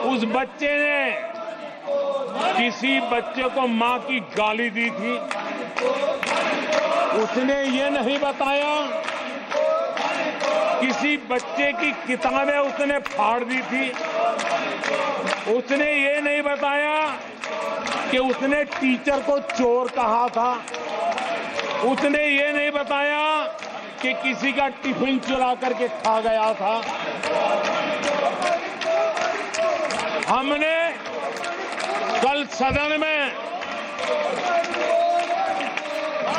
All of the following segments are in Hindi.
उस बच्चे ने किसी बच्चे को मां की गाली दी थी, उसने ये नहीं बताया किसी बच्चे की किताबें उसने फाड़ दी थी, उसने ये नहीं बताया कि उसने टीचर को चोर कहा था, उसने ये नहीं बताया कि किसी का टिफिन चुरा करके खा गया था। हमने कल सदन में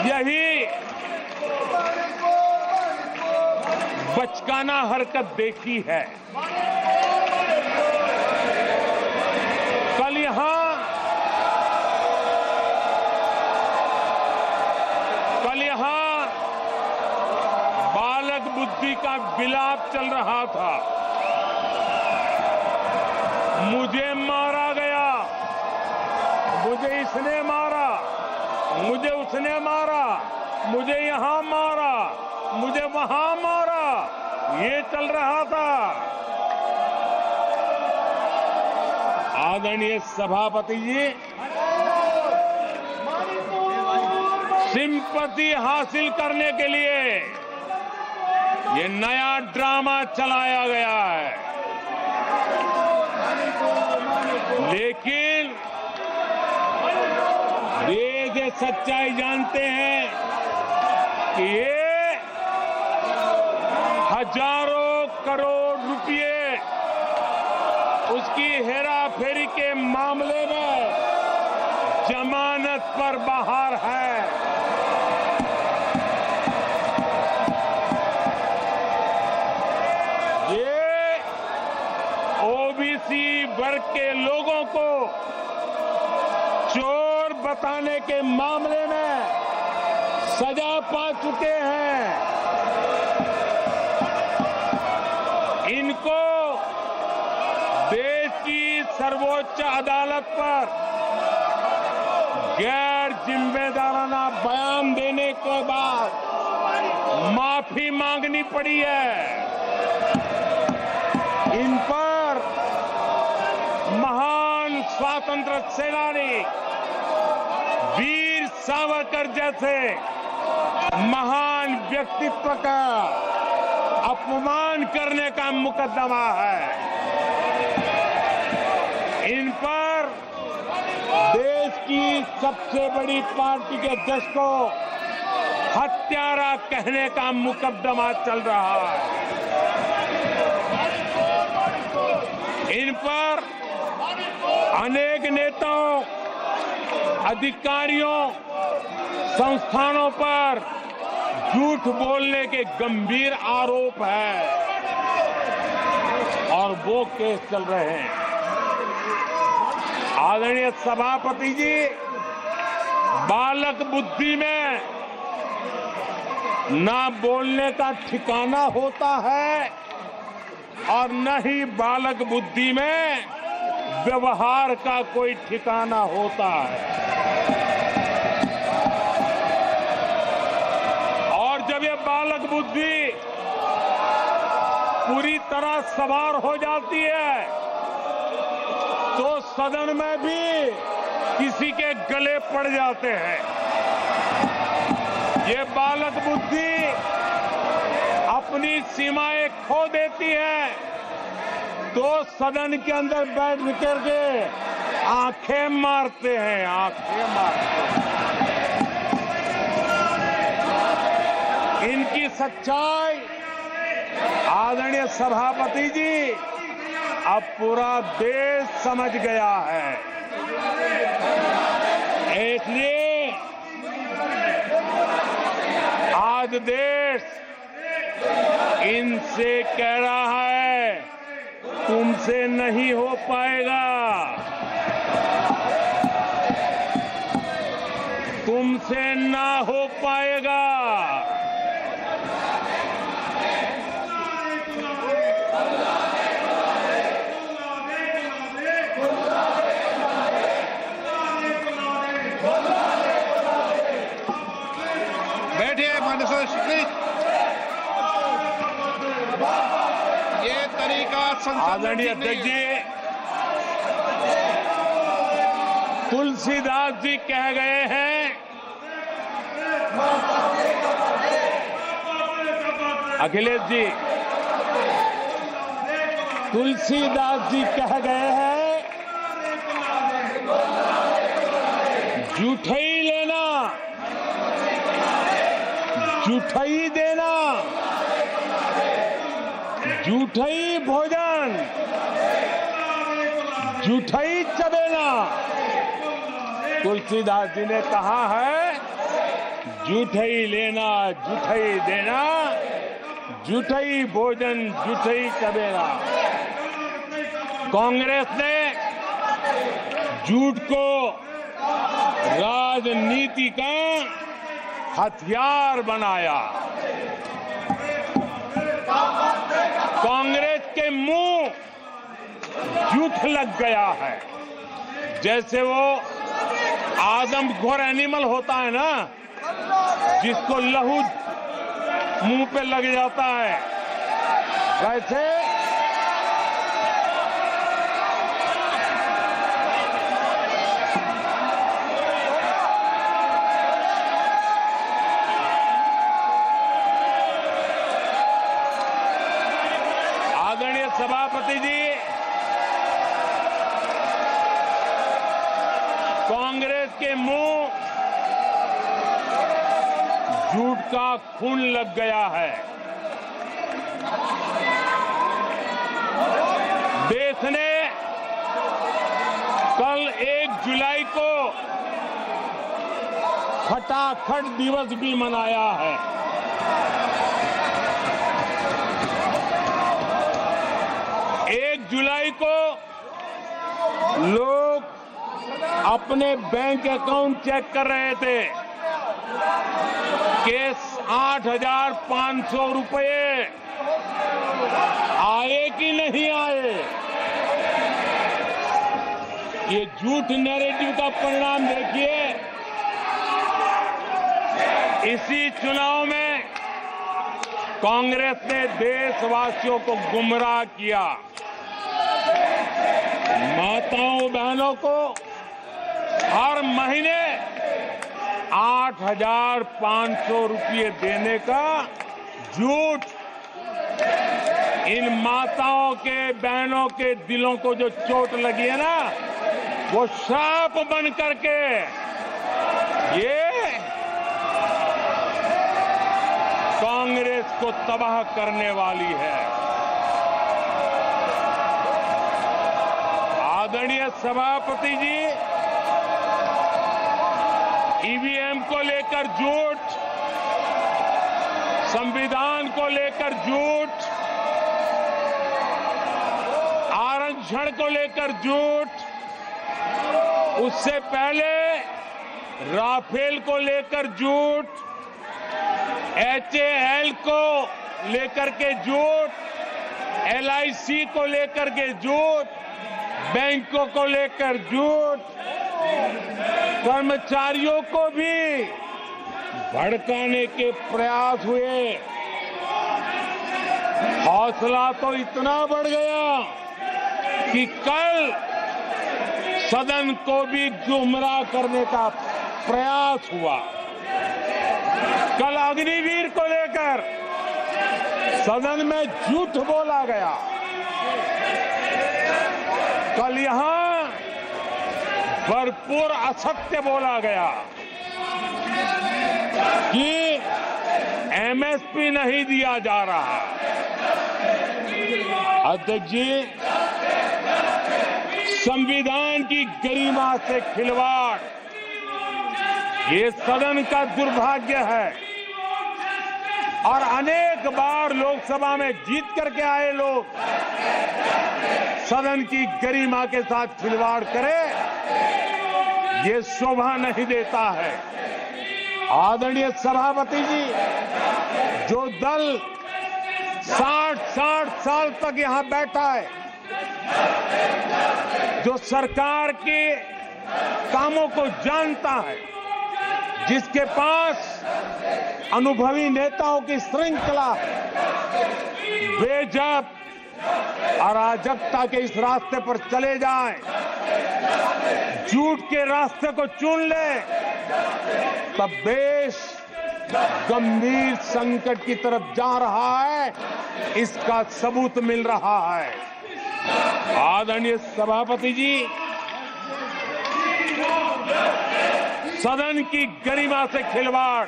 यही बचकाना हरकत देखी है। कल यहां बालक बुद्धि का विलाप चल रहा था। मुझे मारा गया, मुझे इसने मारा, मुझे उसने मारा, मुझे यहां मारा, मुझे वहां मारा, ये चल रहा था। आदरणीय सभापति जी, सिंपैथी हासिल करने के लिए ये नया ड्रामा चलाया गया है, लेकिन ये सच्चाई जानते हैं कि ये हजारों करोड़ रुपए उसकी हेराफेरी के मामले में जमानत पर बाहर है। ये ओबीसी वर्ग के लोगों को चोर बताने के मामले में सजा पा चुके हैं। इनको देश की सर्वोच्च अदालत पर गैर जिम्मेदाराना बयान देने के बाद माफी मांगनी पड़ी है। इन पर महान स्वातंत्र सेनानी वीर सावरकर जैसे महान व्यक्तित्व का अपमान करने का मुकदमा है। इन पर देश की सबसे बड़ी पार्टी के अध्यक्ष को हत्यारा कहने का मुकदमा चल रहा है। इन पर अनेक नेताओं, अधिकारियों, संस्थानों पर झूठ बोलने के गंभीर आरोप है और वो केस चल रहे हैं। आदरणीय सभापति जी, बालक बुद्धि में ना बोलने का ठिकाना होता है और न ही बालक बुद्धि में व्यवहार का कोई ठिकाना होता है। और जब ये बालक बुद्धि पूरी तरह सवार हो जाती है तो सदन में भी किसी के गले पड़ जाते हैं। ये बालक बुद्धि अपनी सीमाएं खो देती है तो सदन के अंदर बैठ करके आंखें मारते हैं, आंखें मारते हैं। इनकी सच्चाई आदरणीय सभापति जी अब पूरा देश समझ गया है। इसलिए आज देश इनसे कह रहा है तुमसे नहीं हो पाएगा, तुमसे ना हो पाएगा। बैठिए माननीय सदस्य, ये तरीका आदरणीय अध्यक्ष जी, तुलसीदास जी कह गए हैं, अखिलेश जी, तुलसीदास जी कह गए हैं, जूठई लेना, जूठई देना, जूठई भोजन, जूठई चबेना। तुलसीदास जी ने कहा है, जूठई लेना, जूठई देना, जूठई भोजन, जूठई चबेना। कांग्रेस ने झूठ को राजनीति का हथियार बनाया। कांग्रेस के मुंह झूठ लग गया है। जैसे वो आदमखोर एनिमल होता है ना, जिसको लहू मुंह पे लग जाता है, वैसे आदरणीय सभापति जी, कांग्रेस के मुंह झूठ का खून लग गया है। देश ने कल 1 जुलाई को खटाखट दिवस भी मनाया है। जुलाई को लोग अपने बैंक अकाउंट चेक कर रहे थे कि 8,500 रुपए आए कि नहीं आए। ये झूठ नैरेटिव का परिणाम देखिए। इसी चुनाव में कांग्रेस ने देशवासियों को गुमराह किया। माताओं बहनों को हर महीने 8,500 रुपये देने का झूठ। इन माताओं के बहनों के दिलों को जो चोट लगी है ना, वो श्राप बन करके ये कांग्रेस को तबाह करने वाली है। आदरणीय सभापति जी, ईवीएम को लेकर झूठ, संविधान को लेकर झूठ, आरक्षण को लेकर झूठ, उससे पहले राफेल को लेकर झूठ, HAL को लेकर के झूठ, LIC को लेकर के झूठ, बैंकों को लेकर झूठ, कर्मचारियों को भी भड़काने के प्रयास हुए। हौसला तो इतना बढ़ गया कि कल सदन को भी गुमराह करने का प्रयास हुआ। कल अग्निवीर को लेकर सदन में झूठ बोला गया। कल यहां भरपूर असत्य बोला गया कि MSP नहीं दिया जा रहा। अध्यक्ष जी, संविधान की गरिमा से खिलवाड़ ये सदन का दुर्भाग्य है। और अनेक बार लोकसभा में जीत करके आए लोग सदन की गरिमा के साथ खिलवाड़ करे, ये शोभा नहीं देता है। आदरणीय सभापति जी, जो दल 60 साल तक यहां बैठा है, जो सरकार के कामों को जानता है, जिसके पास अनुभवी नेताओं की श्रृंखला है, वे जब अराजकता के इस रास्ते पर चले जाएं, झूठ के रास्ते को चुन ले, तब देश गंभीर संकट की तरफ जा रहा है, इसका सबूत मिल रहा है। आदरणीय सभापति जी, सदन की गरिमा से खिलवाड़,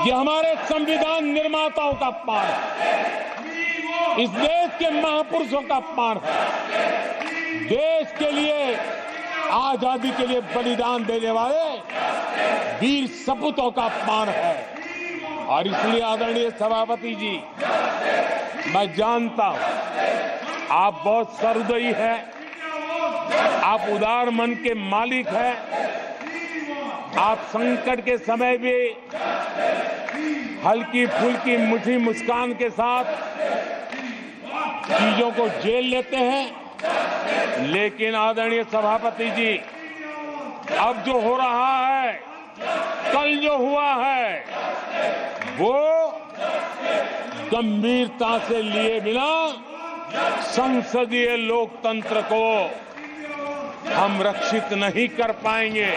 ये हमारे संविधान निर्माताओं का अपमान है, इस देश के महापुरुषों का अपमान है, देश के लिए, आजादी के लिए बलिदान देने वाले वीर सपूतों का अपमान है। और इसलिए आदरणीय सभापति जी, मैं जानता हूं आप बहुत सहृदयी हैं, आप उदार मन के मालिक हैं, आप संकट के समय भी हल्की फुल्की मीठी मुस्कान के साथ चीजों को झेल लेते हैं। लेकिन आदरणीय सभापति जी, अब जो हो रहा है, कल जो हुआ है, वो गंभीरता से लिए बिना संसदीय लोकतंत्र को हम रक्षित नहीं कर पाएंगे।